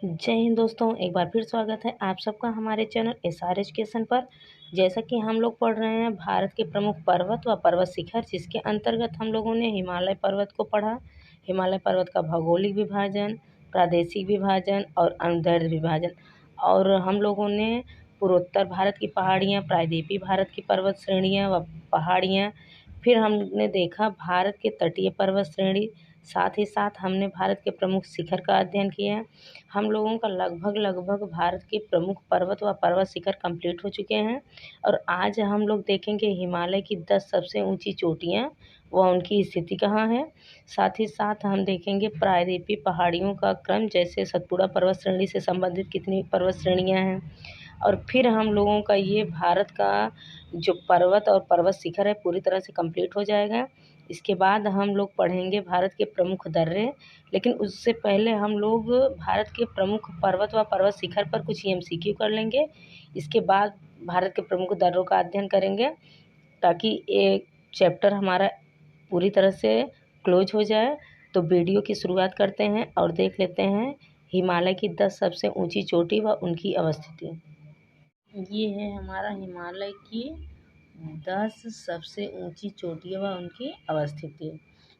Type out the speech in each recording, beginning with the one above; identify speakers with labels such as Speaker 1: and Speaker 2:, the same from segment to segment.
Speaker 1: जय हिंद दोस्तों, एक बार फिर स्वागत है आप सबका हमारे चैनल एसआर एजुकेशन पर। जैसा कि हम लोग पढ़ रहे हैं भारत के प्रमुख पर्वत व पर्वत शिखर, जिसके अंतर्गत हम लोगों ने हिमालय पर्वत को पढ़ा। हिमालय पर्वत का भौगोलिक विभाजन, प्रादेशिक विभाजन और अनुदैर्ध्य विभाजन। और हम लोगों ने पूर्वोत्तर भारत की पहाड़ियाँ, प्रायद्वीपीय भारत की पर्वत श्रेणियाँ व पहाड़ियाँ, फिर हमने देखा भारत के तटीय पर्वत श्रेणी, साथ ही साथ हमने भारत के प्रमुख शिखर का अध्ययन किया। हम लोगों का लगभग भारत के प्रमुख पर्वत व पर्वत शिखर कंप्लीट हो चुके हैं। और आज हम लोग देखेंगे हिमालय की 10 सबसे ऊंची चोटियां व उनकी स्थिति कहाँ है। साथ ही साथ हम देखेंगे प्रायद्वीपीय पहाड़ियों का क्रम, जैसे सतपुड़ा पर्वत श्रेणी से संबंधित कितनी पर्वत श्रेणियां हैं। और फिर हम लोगों का ये भारत का जो पर्वत और पर्वत शिखर है पूरी तरह से कंप्लीट हो जाएगा। इसके बाद हम लोग पढ़ेंगे भारत के प्रमुख दर्रे, लेकिन उससे पहले हम लोग भारत के प्रमुख पर्वत व पर्वत शिखर पर कुछ एमसीक्यू कर लेंगे। इसके बाद भारत के प्रमुख दर्रों का अध्ययन करेंगे, ताकि एक चैप्टर हमारा पूरी तरह से क्लोज हो जाए। तो वीडियो की शुरुआत करते हैं और देख लेते हैं हिमालय की 10 सबसे ऊंची चोटी व उनकी अवस्थिति। ये है हमारा हिमालय की 10 सबसे ऊंची चोटियाँ व उनकी अवस्थिति।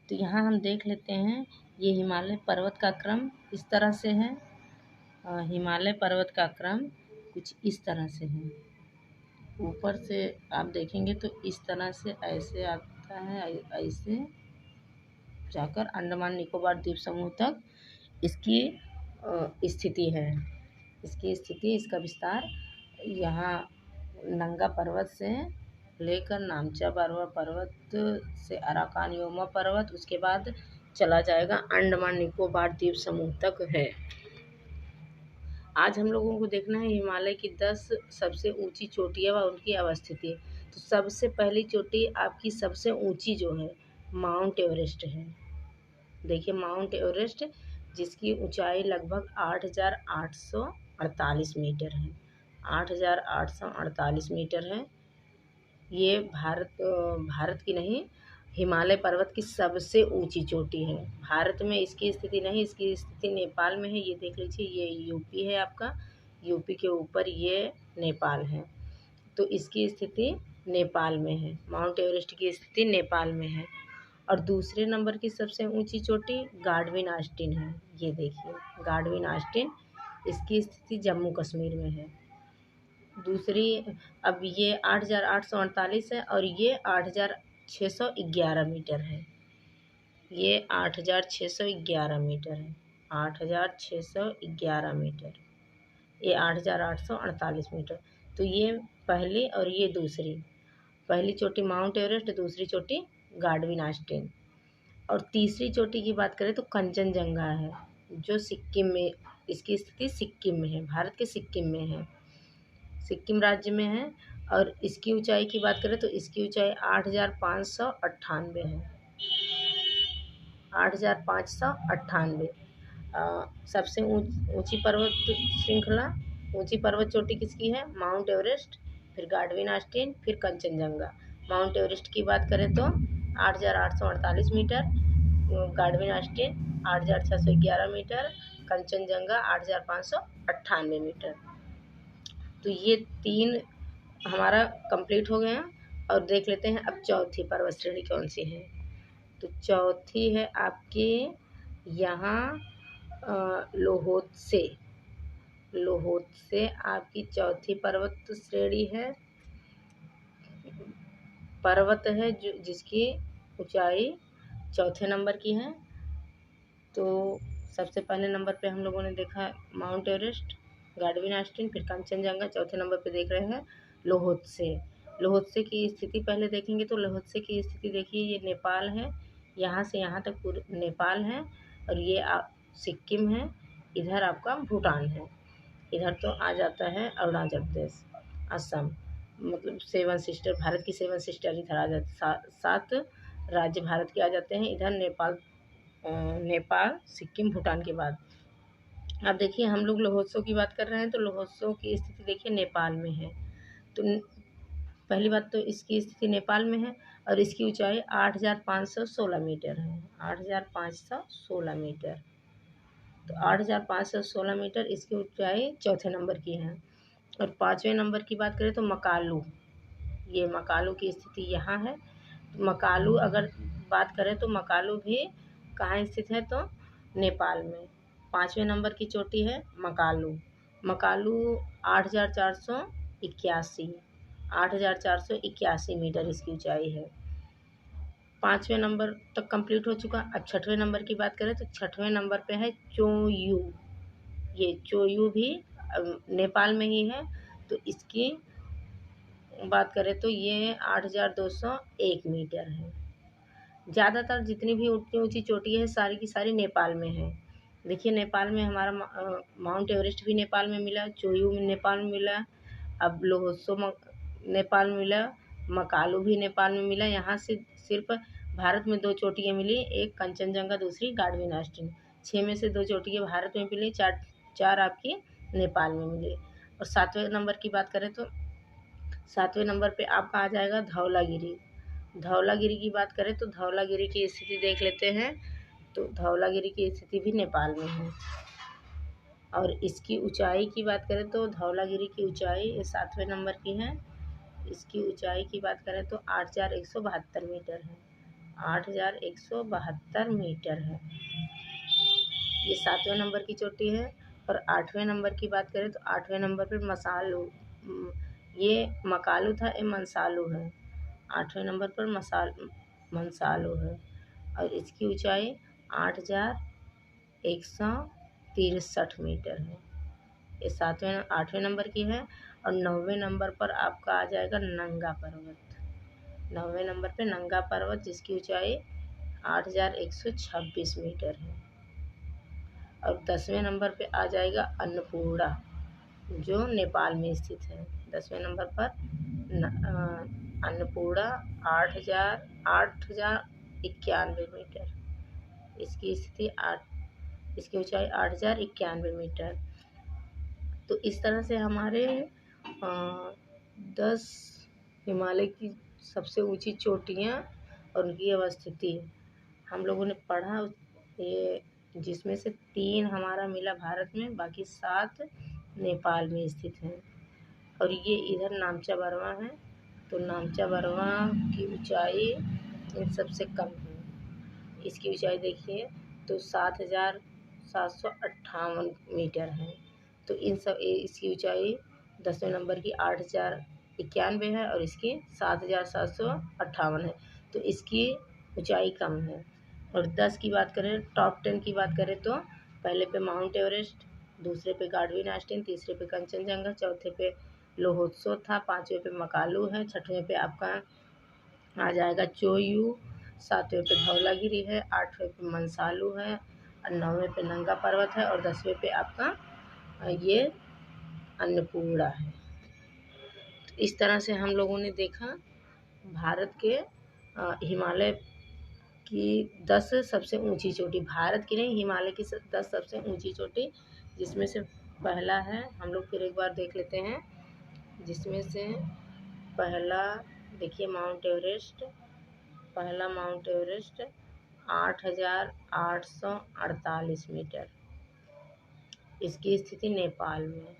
Speaker 1: तो यहाँ हम देख लेते हैं, ये हिमालय पर्वत का क्रम इस तरह से है। हिमालय पर्वत का क्रम कुछ इस तरह से है। ऊपर से आप देखेंगे तो इस तरह से ऐसे आता है, ऐसे जाकर अंडमान निकोबार द्वीप समूह तक इसकी स्थिति है। इसकी स्थिति, इसका विस्तार यहाँ नंगा पर्वत से लेकर नामचा पर्वत से अराकान योमा पर्वत, उसके बाद चला जाएगा अंडमान निकोबार द्वीप समूह तक है। आज हम लोगों को देखना है हिमालय की 10 सबसे ऊंची चोटियाँ व उनकी अवस्थिति। तो सबसे पहली चोटी आपकी सबसे ऊंची जो है माउंट एवरेस्ट है। देखिए माउंट एवरेस्ट, जिसकी ऊंचाई लगभग 8,848 मीटर है। 8,848 मीटर है। ये भारत की नहीं, हिमालय पर्वत की सबसे ऊंची चोटी है। भारत में इसकी स्थिति नहीं, इसकी स्थिति नेपाल में है। ये देख लीजिए, ये यूपी है आपका, यूपी के ऊपर ये नेपाल है। तो इसकी स्थिति नेपाल में है, माउंट एवरेस्ट की स्थिति नेपाल में है। और दूसरे नंबर की सबसे ऊंची चोटी गाडविन आस्टीन है। ये देखिए गाडविन आस्टीन, इसकी स्थिति जम्मू कश्मीर में है। दूसरी, अब ये 8,848 है और ये 8,611 मीटर है। ये 8,611 मीटर है। 8,611 मीटर, ये 8,848 मीटर। तो ये पहली और ये दूसरी, पहली चोटी माउंट एवरेस्ट, दूसरी चोटी गाडविन आस्टीन। और तीसरी चोटी की बात करें तो कंचनजंगा है, जो सिक्किम में, इसकी स्थिति सिक्किम में है, भारत के सिक्किम में है, सिक्किम राज्य में है। और इसकी ऊंचाई की बात करें तो इसकी ऊंचाई 8,598 है। 8,598 सबसे ऊंची पर्वत श्रृंखला, ऊंची पर्वत चोटी किसकी है? माउंट एवरेस्ट, फिर गाडविन आस्टीन, फिर कंचनजंगा। माउंट एवरेस्ट की बात करें तो 8,848 metre, Godwin Austen 8,611 metre, Kanchenjunga 8,598 metre. तो ये 3 हमारा कंप्लीट हो गया। और देख लेते हैं अब चौथी पर्वत श्रेणी कौन सी है। तो चौथी है आपके यहाँ लोहोत्से। लोहोत्से आपकी चौथी पर्वत श्रेणी है, पर्वत है जो जिसकी ऊंचाई चौथे नंबर की है। तो सबसे पहले नंबर पे हम लोगों ने देखा माउंट एवरेस्ट, गाडविन आस्टीन, फिर कंचनजंगा। चौथे नंबर पे देख रहे हैं लोहोत्से। लोहोत्से की स्थिति पहले देखेंगे तो लोहोत्से की स्थिति देखिए, ये नेपाल है, यहाँ से यहाँ तक पूरे नेपाल है। और ये सिक्किम है, इधर आपका भूटान है, इधर तो आ जाता है अरुणाचल प्रदेश, असम, मतलब 7 सिस्टर, भारत की 7 सिस्टर इधर आ जाती, 7 राज्य भारत के आ जाते हैं इधर। नेपाल, सिक्किम, भूटान के बाद अब देखिए हम लोग लोहोत्सव की बात कर रहे हैं। तो लोहोत्सव की स्थिति देखिए नेपाल में है। तो पहली बात तो इसकी स्थिति नेपाल में है और इसकी ऊंचाई 8,516 मीटर है। 8,516 मीटर। तो 8,516 मीटर इसकी ऊंचाई चौथे नंबर की है। और पाँचवें नंबर की बात करें तो मकालू, ये मकालू की स्थिति यहाँ है। तो मकालू अगर बात करें तो मकालू भी कहाँ स्थित है, तो नेपाल में। पाँचवें नंबर की चोटी है मकालू। मकालू 8,481 8,481 मीटर इसकी ऊंचाई है। पाँचवें नंबर तक कंप्लीट हो चुका। अब छठवें नंबर की बात करें तो छठवें नंबर पे है चोयू। ये चोयू भी नेपाल में ही है। तो इसकी बात करें तो ये 8,201 मीटर है। ज़्यादातर जितनी भी ऊँची ऊँची चोटी है सारी की सारी नेपाल में है। देखिए नेपाल में हमारा माउंट एवरेस्ट भी नेपाल में मिला, चोयू में नेपाल में मिला, अब लोहोत्सो नेपाल में मिला, मकालू भी नेपाल में मिला। यहाँ से सिर्फ भारत में 2 चोटियाँ मिली, एक कंचनजंगा, दूसरी गाडविन आस्टीन। 6 में से 2 चोटियाँ भारत में मिली, 4 आपकी नेपाल में मिली। और सातवें नंबर की बात करें तो सातवें नंबर पे आपका आ जाएगा धौलागिरी। धौलागिरी की बात करें तो धौलागिरी की स्थिति देख लेते हैं। तो धौलागिरी की स्थिति भी नेपाल में है। और इसकी ऊंचाई की बात करें तो धौलागिरी की ऊंचाई ये सातवें नंबर की है। इसकी ऊंचाई की बात करें तो 8,172 मीटर है। 8,172 मीटर है, ये सातवें नंबर की चोटी है। और आठवें नंबर की बात करें तो आठवें नंबर पर मसालू, ये मकालू था, ये मंसालू है। आठवें नंबर पर मंसालू है और इसकी ऊंचाई 8,163 मीटर है। ये आठवें नंबर की है। और 9वें नंबर पर आपका आ जाएगा नंगा पर्वत। 9वें नंबर पे नंगा पर्वत जिसकी ऊंचाई 8,126 मीटर है। और 10वें नंबर पे आ जाएगा अन्नपूर्णा जो नेपाल में स्थित है। 10वें नंबर पर अन्नपूर्णा 8,91 मीटर, इसकी स्थिति इसकी ऊंचाई 8,91 मीटर। तो इस तरह से हमारे 10 हिमालय की सबसे ऊंची चोटियाँ और उनकी अवस्थिति हम लोगों ने पढ़ा। ये जिसमें से 3 हमारा मिला भारत में, बाकी 7 नेपाल में स्थित हैं। और ये इधर नामचा बरवा है। तो नामचा बरवा की ऊंचाई इन सबसे कम है। इसकी ऊंचाई देखिए तो 7,758 मीटर है। तो इसकी ऊंचाई 10वें नंबर की 8,091 है और इसकी 7,758 है। तो इसकी ऊंचाई कम है। और 10 की बात करें, टॉप 10 की बात करें तो पहले पे माउंट एवरेस्ट, दूसरे पे गाडविन आस्टीन, तीसरे पे कंचनजंगा, चौथे पे लोहोत्सो था, 5वें पे मकालू है, 6वें पे आपका आ जाएगा चोयू, 7वें पे धौलागिरी है, 8वें पे मंसालू है, और 9वें पे नंगा पर्वत है, और 10वें पे आपका ये अन्नपूर्णा है। तो इस तरह से हम लोगों ने देखा भारत के हिमालय की 10 सबसे ऊंची चोटी, भारत की नहीं हिमालय की 10 सबसे ऊंची चोटी, जिसमें से पहला है, हम लोग फिर एक बार देख लेते हैं, जिसमें से पहला देखिए माउंट एवरेस्ट, पहला माउंट एवरेस्ट 8,848 मीटर, इसकी स्थिति नेपाल में,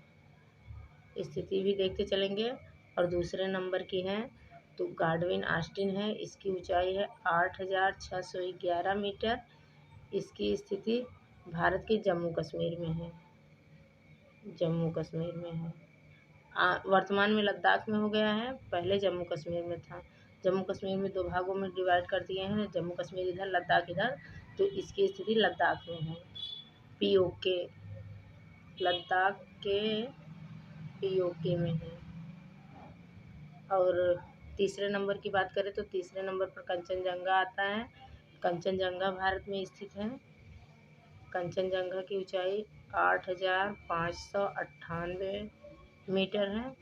Speaker 1: स्थिति भी देखते चलेंगे। और दूसरे नंबर की है तो गाडविन आस्टीन है, इसकी ऊंचाई है 8,611 मीटर, इसकी स्थिति भारत के जम्मू कश्मीर में है, जम्मू कश्मीर में है। वर्तमान में लद्दाख में हो गया है, पहले जम्मू कश्मीर में था। जम्मू कश्मीर में 2 भागों में डिवाइड कर दिए हैं, जम्मू कश्मीर इधर, लद्दाख इधर। तो इसकी स्थिति लद्दाख में है, POK, लद्दाख के POK में है। और तीसरे नंबर की बात करें तो तीसरे नंबर पर कंचनजंगा आता है। कंचनजंगा भारत में स्थित है। कंचनजंगा की ऊंचाई 8,598 मीटर है।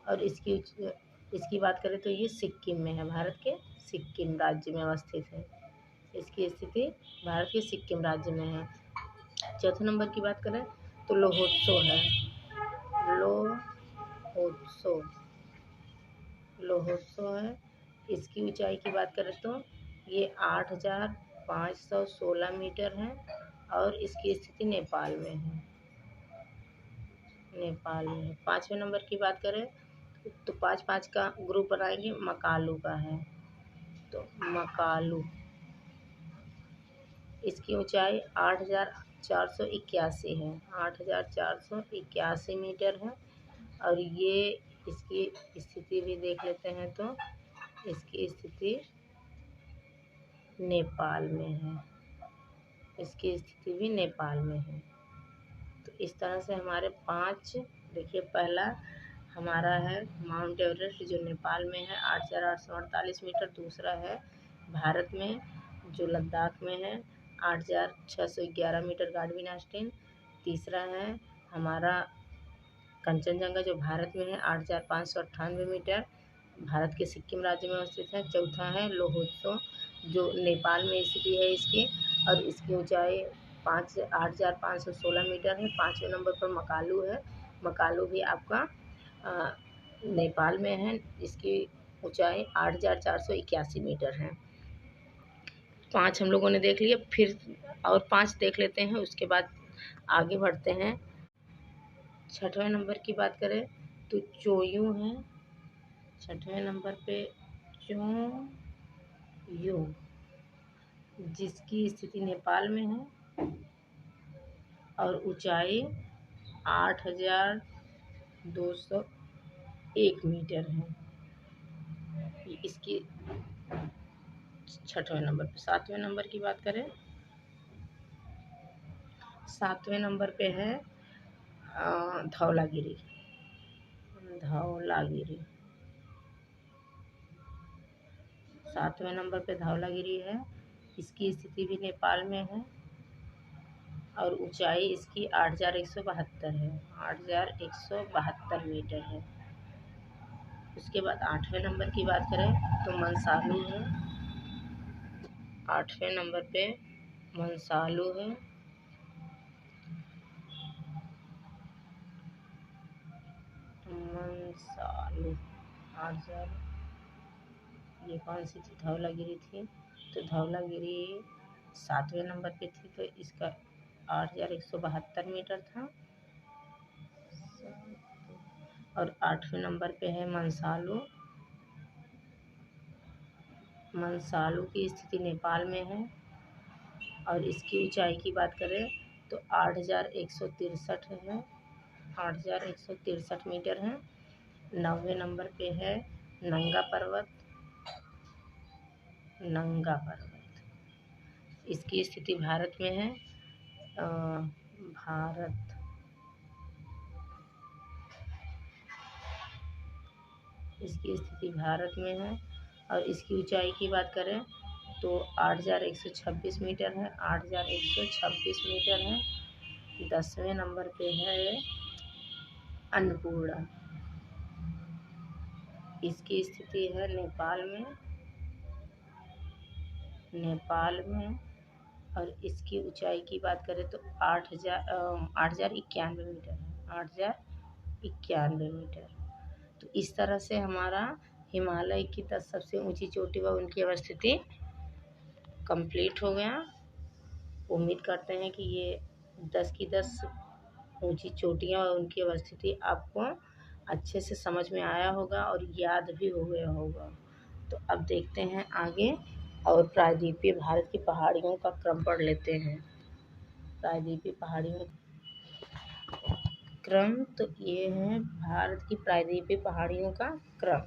Speaker 1: और इसकी बात करें तो ये सिक्किम में है, भारत के सिक्किम राज्य में अवस्थित है। इसकी स्थिति भारत के सिक्किम राज्य में है। चौथे नंबर की बात करें तो लोहोत्सो है। लोहोत्सो है, इसकी ऊंचाई की बात करें तो ये 8,516 मीटर है। और इसकी स्थिति नेपाल में है। नेपाल में है। 5वें नंबर की बात करें तो 5-5 का ग्रुप बनाएंगे, मकालू का है। तो मकालू, इसकी ऊंचाई 8,481 है, 8,481 मीटर है। और ये इसकी स्थिति भी देख लेते हैं तो इसकी स्थिति नेपाल में है, इसकी स्थिति भी नेपाल में है। तो इस तरह से हमारे 5, देखिए पहला हमारा है माउंट एवरेस्ट जो नेपाल में है 8,848 मीटर। दूसरा है भारत में जो लद्दाख में है 8,611 मीटर गाडविन आस्टीन। तीसरा है हमारा कंचनजंगा जो भारत में है 8,598 मीटर, भारत के सिक्किम राज्य में स्थित है। चौथा है लोहोत्सो जो नेपाल में स्थिति है इसकी, और इसकी ऊंचाई 8,516 मीटर है। 5वें नंबर पर मकालू है, मकालू भी आपका नेपाल में है, इसकी ऊंचाई 8,481 मीटर है। 5 हम लोगों ने देख लिए, फिर और 5 देख लेते हैं, उसके बाद आगे बढ़ते हैं। 6वें नंबर की बात करें तो चोयू है। 6वें नंबर पे चोयू जिसकी स्थिति नेपाल में है और ऊंचाई 8,201 मीटर है इसकी 6वें नंबर पे। 7वें नंबर की बात करें, 7वें नंबर पे है धौलागिरी। धौलागिरी 7वें नंबर पे धौलागिरी है, इसकी स्थिति भी नेपाल में है और ऊंचाई इसकी 8,172 है, 8,172 मीटर है। उसके बाद 8वें नंबर की बात करें तो मंसालू है। 8वें नंबर पे मंसालू है, मंसालू 8,000। ये कौन सी थी? धौलागिरी थी, तो धौलागिरी 7वें नंबर पे थी, तो इसका 8,172 मीटर था। और 8वें नंबर पे है मंसालू। मंसालू की स्थिति नेपाल में है और इसकी ऊंचाई की बात करें तो 8,163 है, 8,163 मीटर है। 9वें नंबर पे है नंगा पर्वत। नंगा पर्वत, इसकी स्थिति भारत में है, भारत, इसकी स्थिति भारत में है और इसकी ऊंचाई की बात करें तो 8,126 मीटर है, 8,126 मीटर है। 10वें नंबर पे है अन्नपूर्णा, इसकी स्थिति है नेपाल में, नेपाल में। और इसकी ऊंचाई की बात करें तो 8,091 मीटर है, 8,091 मीटर। तो इस तरह से हमारा हिमालय की 10 सबसे ऊंची चोटी व उनकी अवस्थिति कंप्लीट हो गया। उम्मीद करते हैं कि ये 10 की 10 ऊंची चोटियाँ और उनकी अवस्थिति आपको अच्छे से समझ में आया होगा और याद भी हो गया होगा। तो अब देखते हैं आगे और प्रायद्वीपीय भारत की पहाड़ियों का क्रम पढ़ लेते हैं। प्रायद्वीपीय पहाड़ियों क्रम, तो ये है भारत की प्रायद्वीपीय पहाड़ियों का क्रम।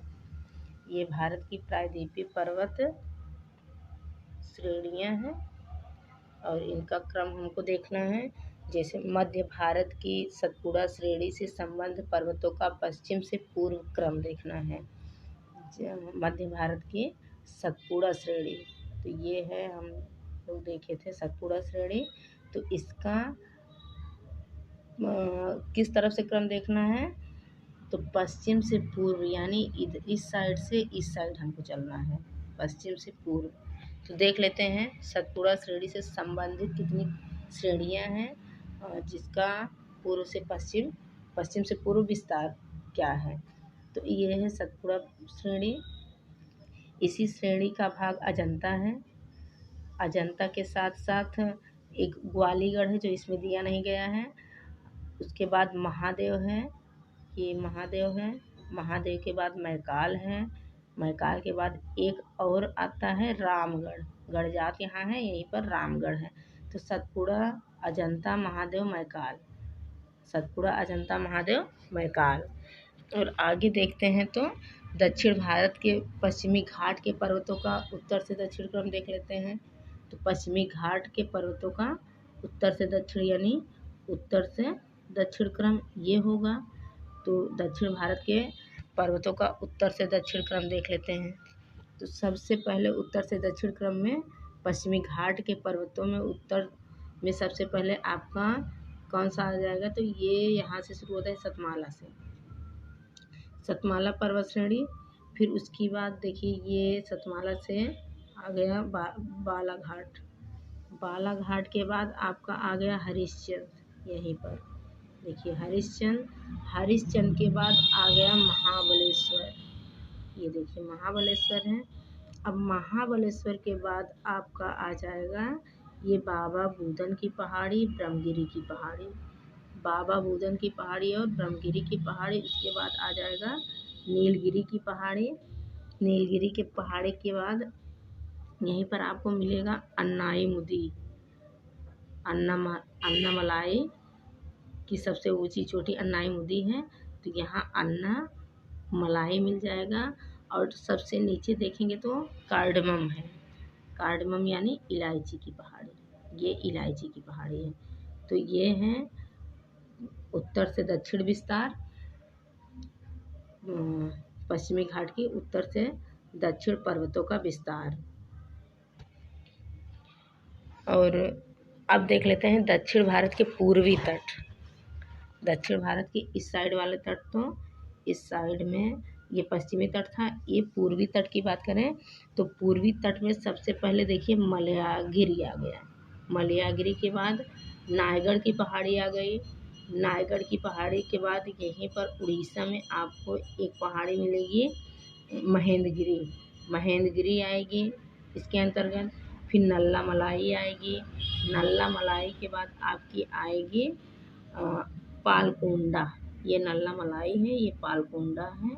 Speaker 1: ये भारत की प्रायद्वीपीय पर्वत श्रेणियां हैं और इनका क्रम हमको देखना है। जैसे मध्य भारत की सतपुड़ा श्रेणी से संबद्ध पर्वतों का पश्चिम से पूर्व क्रम देखना है। मध्य भारत की सतपुड़ा श्रेणी, तो ये है, हम लोग देखे थे सतपुड़ा श्रेणी। तो इसका किस तरफ से क्रम देखना है, तो पश्चिम से पूर्व, यानी इस साइड से इस साइड हमको चलना है, पश्चिम से पूर्व। तो देख लेते हैं सतपुड़ा श्रेणी से संबंधित कितनी श्रेणियां हैं, जिसका पूर्व से पश्चिम, पश्चिम से पूर्व विस्तार क्या है। तो ये है सतपुड़ा श्रेणी। इसी श्रेणी का भाग अजंता है। अजंता के साथ साथ एक ग्वालीगढ़ है जो इसमें दिया नहीं गया है। उसके बाद महादेव है, ये महादेव है। महादेव के बाद मैकाल है। मैकाल के बाद एक और आता है रामगढ़। गढ़जात यहाँ है, यहीं पर रामगढ़ है। तो सतपुड़ा, अजंता, महादेव, मैकाल। सतपुड़ा, अजंता, महादेव, मैकाल। और आगे देखते हैं तो दक्षिण भारत के पश्चिमी घाट के पर्वतों का उत्तर से दक्षिण क्रम देख लेते हैं। तो पश्चिमी घाट के पर्वतों का उत्तर से दक्षिण यानी उत्तर से दक्षिण क्रम ये होगा। तो दक्षिण भारत के पर्वतों का उत्तर से दक्षिण क्रम देख लेते हैं। तो सबसे पहले उत्तर से दक्षिण क्रम में पश्चिमी घाट के पर्वतों में उत्तर में सबसे पहले आपका कौन सा आ जाएगा? तो ये यहाँ से शुरू होता है सतमाला से, सतमाला पर्वत श्रेणी। फिर उसके बाद देखिए ये सतमाला से आ गया बालाघाट। बालाघाट के बाद आपका आ गया हरिश्चंद्र, यहीं पर देखिए हरिश्चंद्र। हरिश्चंद्र के बाद आ गया महाबलेश्वर, ये देखिए महाबलेश्वर है। अब महाबलेश्वर के बाद आपका आ जाएगा ये बाबा बूदन की पहाड़ी, ब्रह्मगिरी की पहाड़ी। बाबा बूदन की पहाड़ी और ब्रह्मगिरी की पहाड़ी। उसके बाद आ जाएगा नीलगिरी की पहाड़ी। नीलगिरी के पहाड़ी के बाद यहीं पर आपको मिलेगा अन्नाईमुदी, अन्नामलाई की सबसे ऊंची चोटी अन्नाईमुदी है। तो यहाँ अन्नामलाई मिल जाएगा। और सबसे नीचे देखेंगे तो कार्डमम है। कार्डमम यानी इलायची की पहाड़ी, ये इलायची की पहाड़ी है। तो ये है उत्तर से दक्षिण विस्तार, पश्चिमी घाट की उत्तर से दक्षिण पर्वतों का विस्तार। और अब देख लेते हैं दक्षिण भारत के पूर्वी तट। दक्षिण भारत के इस साइड वाले तट, तो इस साइड में ये पश्चिमी तट था। ये पूर्वी तट की बात करें तो पूर्वी तट में सबसे पहले देखिए मलयागिरी आ गया। मलयागिरी के बाद नायगढ़ की पहाड़ी आ गई। नायगढ़ की पहाड़ी के बाद यहीं पर उड़ीसा में आपको एक पहाड़ी मिलेगी महेंद्रगिरी। महेंद्रगिरी आएगी इसके अंतर्गत। फिर नल्ला मलाई आएगी। नल्ला मलाई के बाद आपकी आएगी पालकोंडा। ये नल्ला मलाई है, ये पालकोंडा है।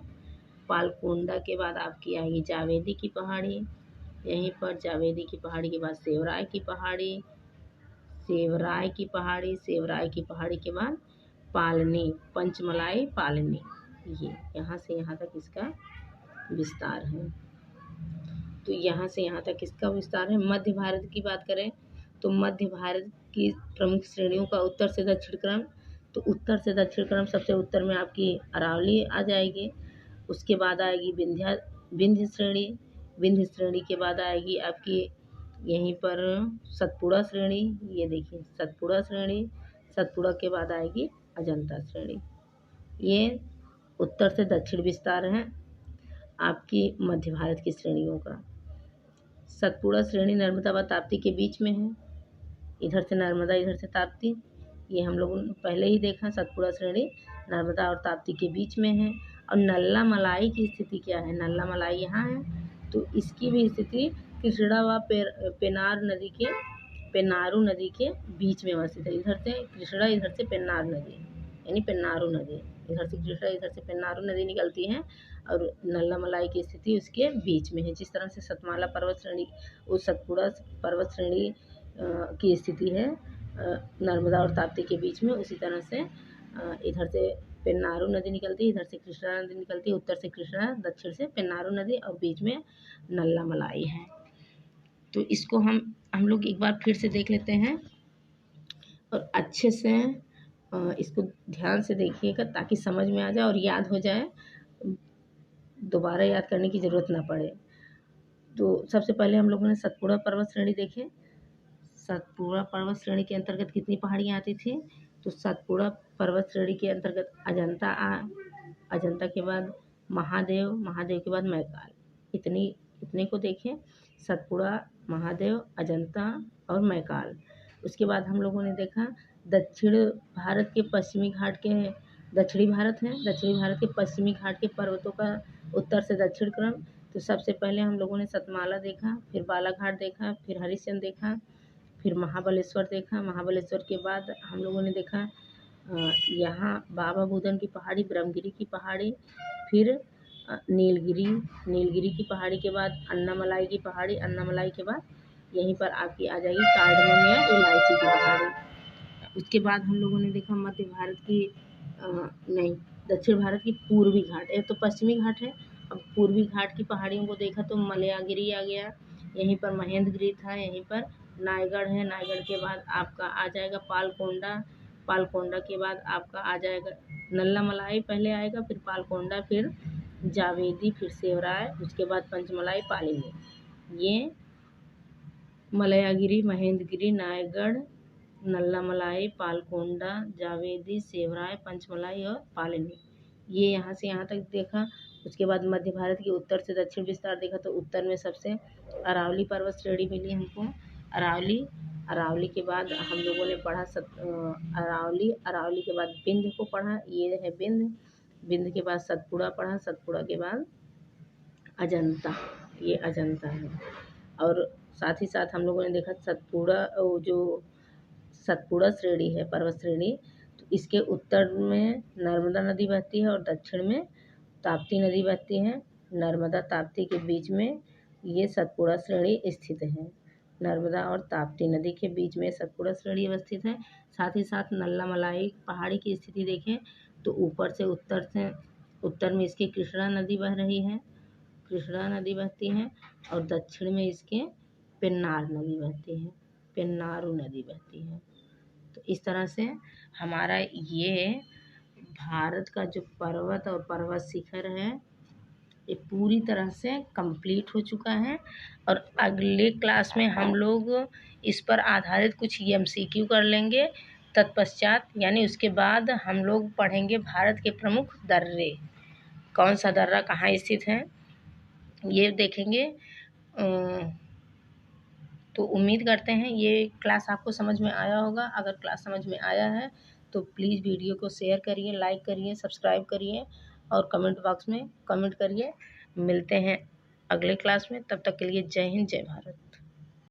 Speaker 1: पालकोंडा के बाद आपकी आएगी जावेदी की पहाड़ी। यहीं पर जावेदी की पहाड़ी के बाद सेवराय की पहाड़ी। सेवराय की पहाड़ी, सेवराय की पहाड़ी के बाद पालनी, पंचमलाई, पालनी। ये यहाँ से यहाँ तक इसका विस्तार है। तो यहाँ से यहाँ तक इसका विस्तार है। मध्य भारत की बात करें तो मध्य भारत की प्रमुख श्रेणियों का उत्तर से दक्षिण क्रम। तो उत्तर से दक्षिण क्रम सबसे उत्तर में आपकी अरावली आ जाएगी। उसके बाद आएगी विंध्य श्रेणी। विंध्य श्रेणी के बाद आएगी आपकी यहीं पर सतपुड़ा श्रेणी। ये देखिए सतपुड़ा श्रेणी। सतपुड़ा के बाद आएगी अजंता श्रेणी। ये उत्तर से दक्षिण विस्तार है आपकी मध्य भारत की श्रेणियों का। सतपुड़ा श्रेणी नर्मदा व ताप्ती के बीच में है। इधर से नर्मदा, इधर से ताप्ती। ये हम लोगों ने पहले ही देखा, सतपुड़ा श्रेणी नर्मदा और ताप्ती के बीच में है। और नल्ला मलाई की स्थिति क्या है? नल्ला मलाई यहाँ है, तो इसकी भी स्थिति कृष्णा व पेन्नारू नदी के बीच में अवस्थित है। इधर से कृष्णा, इधर से पेन्नार नदी, यानी पेन्नारू नदी। इधर से कृष्णा, इधर से पेन्नारू नदी निकलती है। और नल्ला मलाई की स्थिति उसके बीच में है। जिस तरह से सतमाला पर्वत श्रेणी, उस सतपुड़ा पर्वत श्रेणी की स्थिति है नर्मदा और ताप्ती के बीच में, उसी तरह से इधर से पेन्नारू नदी निकलती है, इधर से कृष्णा नदी निकलती है। उत्तर से कृष्णा, दक्षिण से पेन्नारू नदी और बीच में नल्ला मलाई है। तो इसको हम लोग एक बार फिर से देख लेते हैं और अच्छे से इसको ध्यान से देखिएगा ताकि समझ में आ जाए और याद हो जाए, दोबारा याद करने की ज़रूरत ना पड़े। तो सबसे पहले हम लोगों ने सतपुड़ा पर्वत श्रेणी देखे। सतपुड़ा पर्वत श्रेणी के अंतर्गत कितनी पहाड़ियाँ आती थी? तो सतपुड़ा पर्वत श्रेणी के अंतर्गत अजंता के बाद महादेव, महादेव के बाद मैकाल। इतने को देखें, सतपुड़ा, महादेव, अजंता और मैकाल। उसके बाद हम लोगों ने देखा दक्षिण भारत के पश्चिमी घाट के दक्षिणी भारत है। दक्षिणी भारत के पश्चिमी घाट के पर्वतों का उत्तर से दक्षिण क्रम। तो सबसे पहले हम लोगों ने सतमाला देखा, फिर बालाघाट देखा, फिर हरिश्चंद्र देखा, फिर महाबलेश्वर देखा। महाबलेश्वर के बाद हम लोगों ने देखा यहाँ बाबा बुदन की पहाड़ी, ब्रह्मगिरी की पहाड़ी, फिर नीलगिरी की पहाड़ी के बाद अन्नामलाई की पहाड़ी, अन्नामलाई के बाद यहीं पर आपकी आ जाएगी कार्डमम या इलायची की पहाड़ी। उसके बाद हम लोगों ने देखा मध्य भारत की नहीं, दक्षिण भारत की पूर्वी घाट, एक तो पश्चिमी घाट है, अब पूर्वी घाट की पहाड़ियों को देखा तो मलयागिरी आ गया, यहीं पर महेंद्रगिरी था, यहीं पर नायगढ़ है, नायगढ़ के बाद आपका आ जाएगा पालकोंडा, पालकोंडा के बाद आपका आ जाएगा नल्लामलाई, पहले आएगा फिर पालकोंडा, फिर जावेदी, फिर सेवराय, उसके बाद पंचमलाई, पालिनी। ये मलयागिरी, महेंद्रगिरी, नायगढ़, नल्लामलाई, पालकोंडा, जावेदी, सेवराय, पंचमलाई और पालिनी, ये यहाँ से यहाँ तक देखा। उसके बाद मध्य भारत की उत्तर से दक्षिण विस्तार देखा तो उत्तर में सबसे अरावली पर्वत श्रेणी मिली हमको, अरावली के बाद हम लोगों ने पढ़ा अरावली के बाद बिंद को पढ़ा, ये है बिंद के बाद सतपुड़ा पढ़ा, सतपुड़ा के बाद अजंता, ये अजंता है। और साथ ही साथ हम लोगों ने देखा सतपुड़ा श्रेणी है, पर्वत श्रेणी, तो इसके उत्तर में नर्मदा नदी बहती है और दक्षिण में ताप्ती नदी बहती है। नर्मदा ताप्ती के बीच में ये सतपुड़ा श्रेणी स्थित है। नर्मदा और ताप्ती नदी के बीच में सतपुड़ा श्रेणी अवस्थित है। साथ ही साथ नल्लामलाई पहाड़ी की स्थिति देखें तो ऊपर से उत्तर में इसकी कृष्णा नदी बह रही है, कृष्णा नदी बहती है, और दक्षिण में इसके पेन्नार नदी बहती है, पेन्नारू नदी बहती है। तो इस तरह से हमारा ये भारत का जो पर्वत और पर्वत शिखर है ये पूरी तरह से कंप्लीट हो चुका है। और अगले क्लास में हम लोग इस पर आधारित कुछ MCQ कर लेंगे। तत्पश्चात यानी उसके बाद हम लोग पढ़ेंगे भारत के प्रमुख दर्रे, कौन सा दर्रा कहाँ स्थित है ये देखेंगे। तो उम्मीद करते हैं ये क्लास आपको समझ में आया होगा। अगर क्लास समझ में आया है तो प्लीज़ वीडियो को शेयर करिए, लाइक करिए, सब्सक्राइब करिए और कमेंट बॉक्स में कमेंट करिए। मिलते हैं अगले क्लास में, तब तक के लिए जय हिंद, जय भारत।